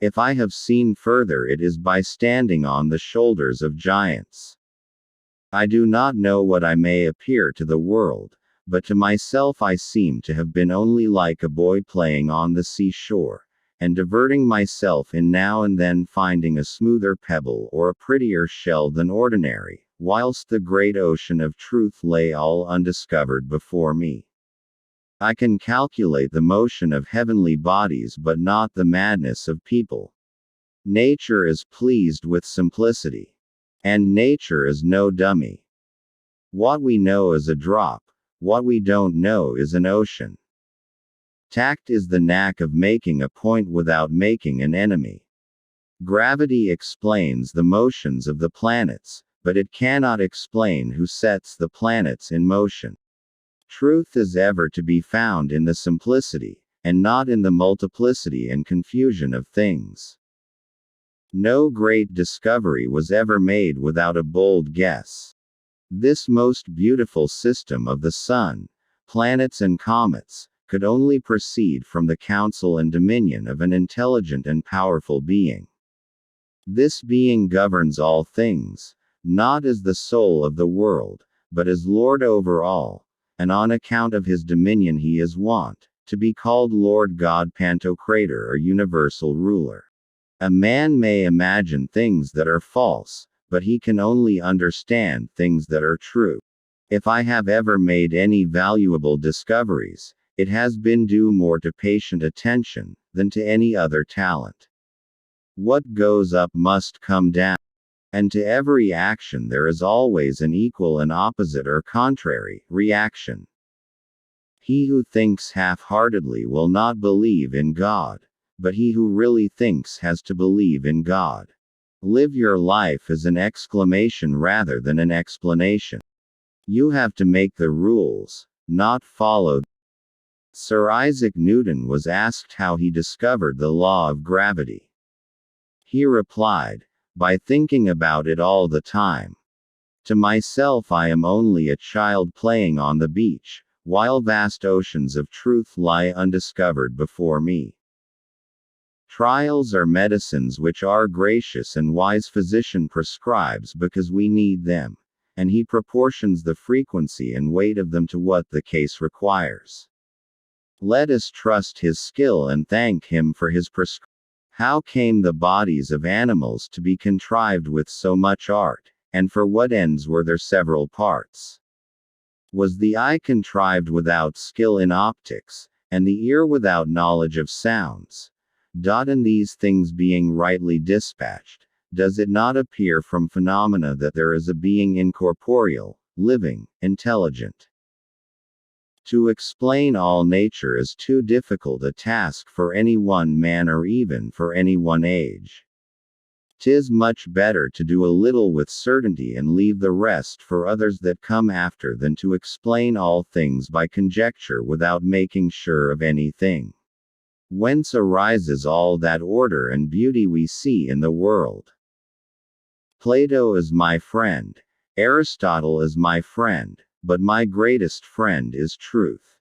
If I have seen further, it is by standing on the shoulders of giants. I do not know what I may appear to the world, but to myself I seem to have been only like a boy playing on the seashore, and diverting myself in now and then finding a smoother pebble or a prettier shell than ordinary, whilst the great ocean of truth lay all undiscovered before me. I can calculate the motion of heavenly bodies but not the madness of people. Nature is pleased with simplicity. And nature is no dummy. What we know is a drop, what we don't know is an ocean. Tact is the knack of making a point without making an enemy. Gravity explains the motions of the planets, but it cannot explain who sets the planets in motion. Truth is ever to be found in the simplicity, and not in the multiplicity and confusion of things. No great discovery was ever made without a bold guess. This most beautiful system of the sun, planets and comets, could only proceed from the counsel and dominion of an intelligent and powerful being. This being governs all things, not as the soul of the world, but as Lord over all, and on account of his dominion he is wont to be called Lord God Pantocrator or universal ruler. A man may imagine things that are false, but he can only understand things that are true. If I have ever made any valuable discoveries, it has been due more to patient attention than to any other talent. What goes up must come down. And to every action there is always an equal and opposite or contrary reaction. He who thinks half-heartedly will not believe in God, but he who really thinks has to believe in God. Live your life as an exclamation rather than an explanation. You have to make the rules, not follow them. Sir Isaac Newton was asked how he discovered the law of gravity. He replied, by thinking about it all the time. To myself I am only a child playing on the beach, while vast oceans of truth lie undiscovered before me. Trials are medicines which our gracious and wise physician prescribes because we need them, and he proportions the frequency and weight of them to what the case requires. Let us trust his skill and thank him for his prescription. How came the bodies of animals to be contrived with so much art, and for what ends were their several parts? Was the eye contrived without skill in optics, and the ear without knowledge of sounds? And these things being rightly dispatched, does it not appear from phenomena that there is a being incorporeal, living, intelligent? To explain all nature is too difficult a task for any one man or even for any one age. 'Tis much better to do a little with certainty and leave the rest for others that come after than to explain all things by conjecture without making sure of anything. Whence arises all that order and beauty we see in the world? Plato is my friend, Aristotle is my friend, but my greatest friend is truth.